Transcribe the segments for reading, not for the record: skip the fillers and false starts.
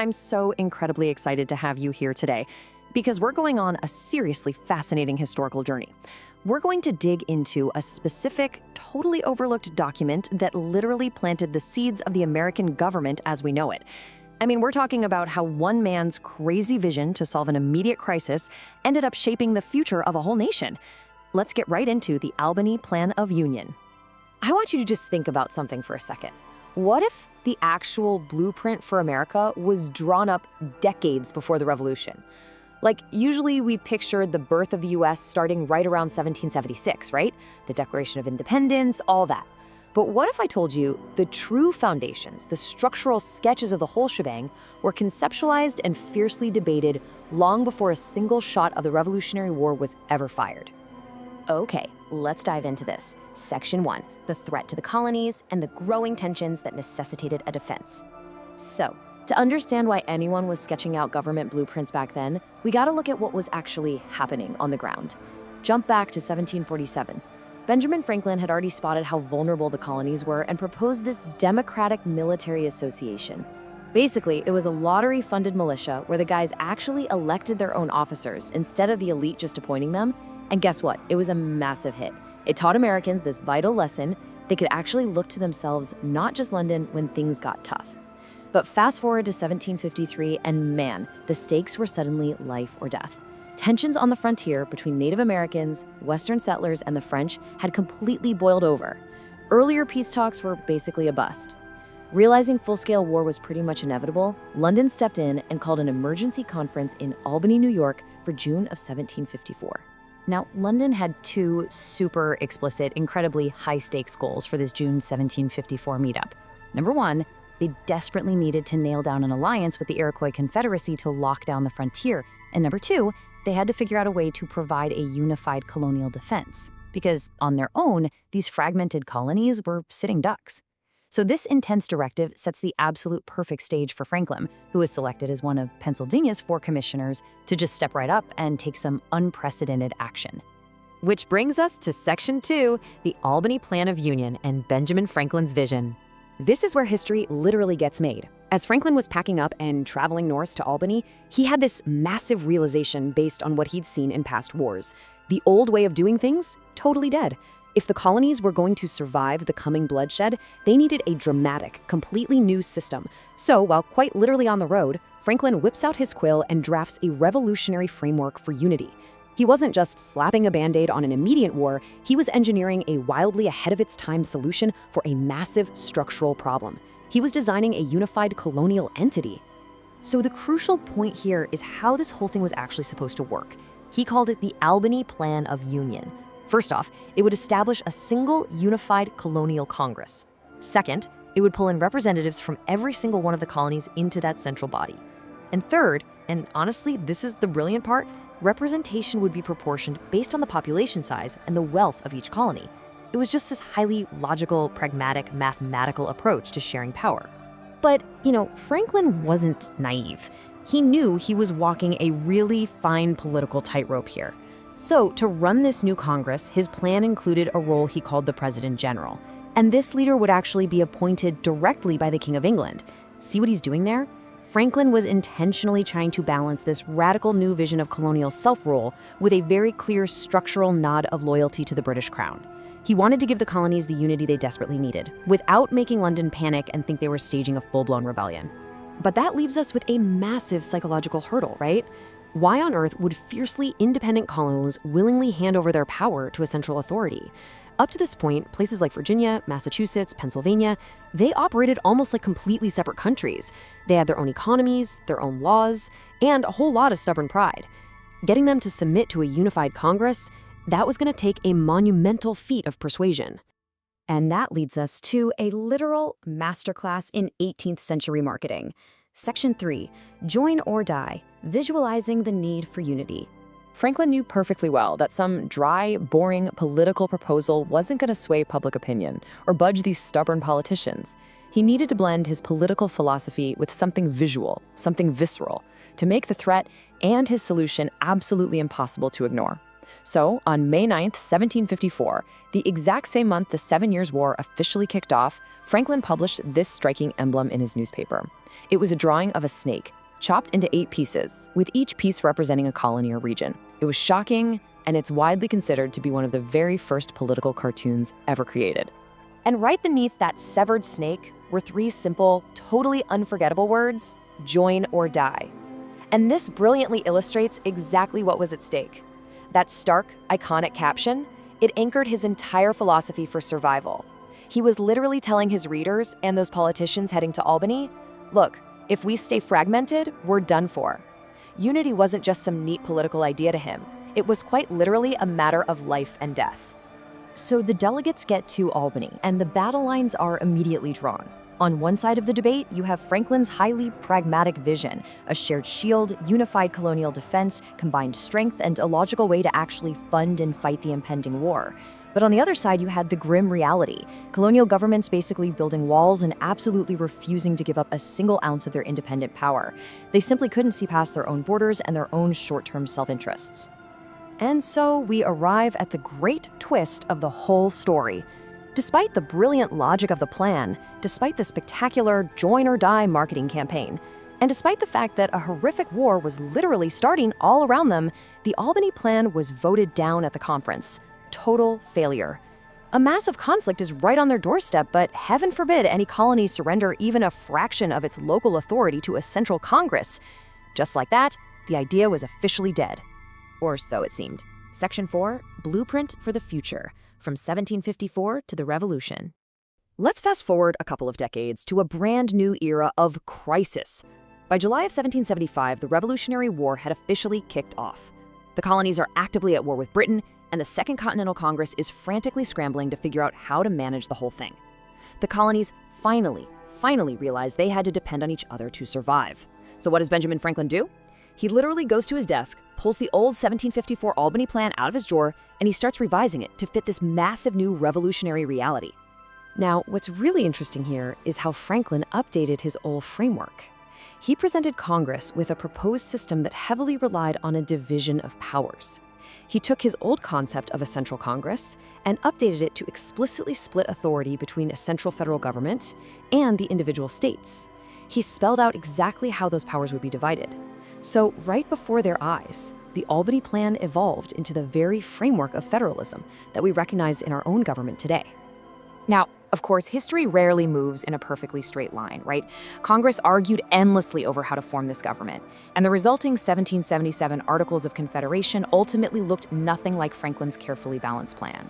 I'm so incredibly excited to have you here today because we're going on a seriously fascinating historical journey. We're going to dig into a specific, totally overlooked document that literally planted the seeds of the American government as we know it. I mean, we're talking about how one man's crazy vision to solve an immediate crisis ended up shaping the future of a whole nation. Let's get right into the Albany Plan of Union. I want you to just think about something for a second. What if the actual blueprint for America was drawn up decades before the Revolution? Like, usually we picture the birth of the US starting right around 1776, right? The Declaration of Independence, all that. But what if I told you the true foundations, the structural sketches of the whole shebang, were conceptualized and fiercely debated long before a single shot of the Revolutionary War was ever fired? Okay, let's dive into this. Section 1, the threat to the colonies and the growing tensions that necessitated a defense. So, to understand why anyone was sketching out government blueprints back then, we gotta look at what was actually happening on the ground. Jump back to 1747. Benjamin Franklin had already spotted how vulnerable the colonies were and proposed this Democratic Military Association. Basically, it was a lottery-funded militia where the guys actually elected their own officers instead of the elite just appointing them. And guess what? It was a massive hit. It taught Americans this vital lesson: they could actually look to themselves, not just London, when things got tough. But fast forward to 1753, and man, the stakes were suddenly life or death. Tensions on the frontier between Native Americans, Western settlers, and the French had completely boiled over. Earlier peace talks were basically a bust. Realizing full-scale war was pretty much inevitable, London stepped in and called an emergency conference in Albany, New York for June of 1754. Now, London had two super explicit, incredibly high-stakes goals for this June 1754 meetup. Number one, they desperately needed to nail down an alliance with the Iroquois Confederacy to lock down the frontier. And number two, they had to figure out a way to provide a unified colonial defense, because on their own, these fragmented colonies were sitting ducks. So this intense directive sets the absolute perfect stage for Franklin, who was selected as one of Pennsylvania's 4 commissioners, to just step right up and take some unprecedented action. Which brings us to Section 2, the Albany Plan of Union and Benjamin Franklin's vision. This is where history literally gets made. As Franklin was packing up and traveling north to Albany, he had this massive realization based on what he'd seen in past wars. The old way of doing things, totally dead. If the colonies were going to survive the coming bloodshed, they needed a dramatic, completely new system. So, while quite literally on the road, Franklin whips out his quill and drafts a revolutionary framework for unity. He wasn't just slapping a band-aid on an immediate war, he was engineering a wildly ahead-of-its-time solution for a massive structural problem. He was designing a unified colonial entity. So the crucial point here is how this whole thing was actually supposed to work. He called it the Albany Plan of Union. First off, it would establish a single unified colonial Congress. Second, it would pull in representatives from every single one of the colonies into that central body. And third, and honestly, this is the brilliant part, representation would be proportioned based on the population size and the wealth of each colony. It was just this highly logical, pragmatic, mathematical approach to sharing power. But, Franklin wasn't naive. He knew he was walking a really fine political tightrope here. So, to run this new Congress, his plan included a role he called the President General. And this leader would actually be appointed directly by the King of England. See what he's doing there? Franklin was intentionally trying to balance this radical new vision of colonial self-rule with a very clear structural nod of loyalty to the British Crown. He wanted to give the colonies the unity they desperately needed, without making London panic and think they were staging a full-blown rebellion. But that leaves us with a massive psychological hurdle, right? Why on earth would fiercely independent colonies willingly hand over their power to a central authority? Up to this point, places like Virginia, Massachusetts, Pennsylvania, they operated almost like completely separate countries. They had their own economies, their own laws, and a whole lot of stubborn pride. Getting them to submit to a unified Congress, that was going to take a monumental feat of persuasion. And that leads us to a literal masterclass in 18th century marketing. Section 3, Join or Die, Visualizing the Need for Unity. Franklin knew perfectly well that some dry, boring political proposal wasn't going to sway public opinion or budge these stubborn politicians. He needed to blend his political philosophy with something visual, something visceral, to make the threat and his solution absolutely impossible to ignore. So, on May 9th, 1754, the exact same month the 7 Years' War officially kicked off, Franklin published this striking emblem in his newspaper. It was a drawing of a snake, chopped into 8 pieces, with each piece representing a colony or region. It was shocking, and it's widely considered to be one of the very first political cartoons ever created. And right beneath that severed snake were 3 simple, totally unforgettable words: join or die. And this brilliantly illustrates exactly what was at stake. That stark, iconic caption, it anchored his entire philosophy for survival. He was literally telling his readers and those politicians heading to Albany, look, if we stay fragmented, we're done for. Unity wasn't just some neat political idea to him. It was quite literally a matter of life and death. So the delegates get to Albany, and the battle lines are immediately drawn. On one side of the debate, you have Franklin's highly pragmatic vision, a shared shield, unified colonial defense, combined strength, and a logical way to actually fund and fight the impending war. But on the other side, you had the grim reality, colonial governments basically building walls and absolutely refusing to give up a single ounce of their independent power. They simply couldn't see past their own borders and their own short-term self-interests. And so we arrive at the great twist of the whole story. Despite the brilliant logic of the plan, despite the spectacular join or die marketing campaign, and despite the fact that a horrific war was literally starting all around them, the Albany Plan was voted down at the conference. Total failure. A massive conflict is right on their doorstep, but heaven forbid any colony surrender even a fraction of its local authority to a central Congress. Just like that, the idea was officially dead. Or so it seemed. Section 4, Blueprint for the Future, from 1754 to the Revolution. Let's fast forward a couple of decades to a brand new era of crisis. By July of 1775, the Revolutionary War had officially kicked off. The colonies are actively at war with Britain, and the Second Continental Congress is frantically scrambling to figure out how to manage the whole thing. The colonies finally realized they had to depend on each other to survive. So what does Benjamin Franklin do? He literally goes to his desk, pulls the old 1754 Albany Plan out of his drawer, and he starts revising it to fit this massive new revolutionary reality. Now, what's really interesting here is how Franklin updated his old framework. He presented Congress with a proposed system that heavily relied on a division of powers. He took his old concept of a central Congress and updated it to explicitly split authority between a central federal government and the individual states. He spelled out exactly how those powers would be divided. So right before their eyes, the Albany Plan evolved into the very framework of federalism that we recognize in our own government today. Now, of course, history rarely moves in a perfectly straight line, right? Congress argued endlessly over how to form this government, and the resulting 1777 Articles of Confederation ultimately looked nothing like Franklin's carefully balanced plan.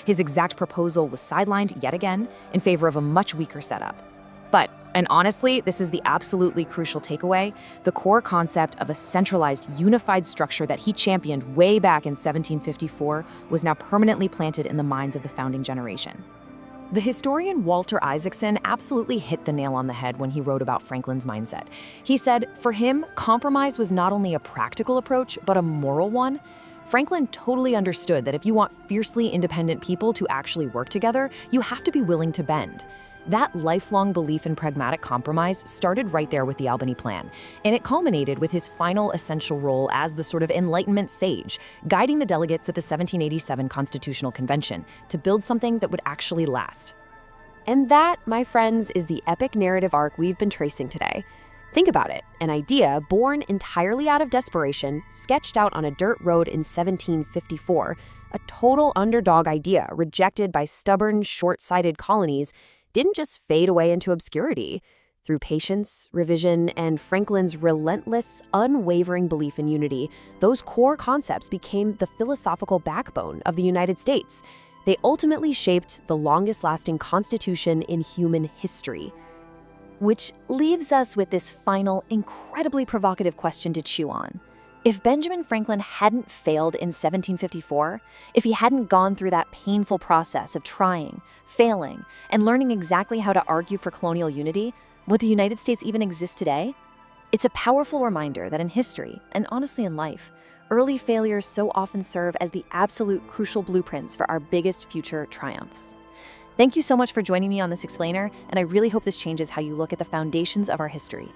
His exact proposal was sidelined yet again in favor of a much weaker setup. But, and honestly, this is the absolutely crucial takeaway, the core concept of a centralized, unified structure that he championed way back in 1754 was now permanently planted in the minds of the founding generation. The historian Walter Isaacson absolutely hit the nail on the head when he wrote about Franklin's mindset. He said, for him, compromise was not only a practical approach, but a moral one. Franklin totally understood that if you want fiercely independent people to actually work together, you have to be willing to bend. That lifelong belief in pragmatic compromise started right there with the Albany Plan, and it culminated with his final essential role as the sort of Enlightenment sage, guiding the delegates at the 1787 Constitutional Convention to build something that would actually last. And that, my friends, is the epic narrative arc we've been tracing today. Think about it, an idea born entirely out of desperation, sketched out on a dirt road in 1754, a total underdog idea rejected by stubborn, short-sighted colonies, didn't just fade away into obscurity. Through patience, revision, and Franklin's relentless, unwavering belief in unity, those core concepts became the philosophical backbone of the United States. They ultimately shaped the longest-lasting constitution in human history. Which leaves us with this final, incredibly provocative question to chew on. If Benjamin Franklin hadn't failed in 1754, if he hadn't gone through that painful process of trying, failing, and learning exactly how to argue for colonial unity, would the United States even exist today? It's a powerful reminder that in history, and honestly in life, early failures so often serve as the absolute crucial blueprints for our biggest future triumphs. Thank you so much for joining me on this explainer, and I really hope this changes how you look at the foundations of our history.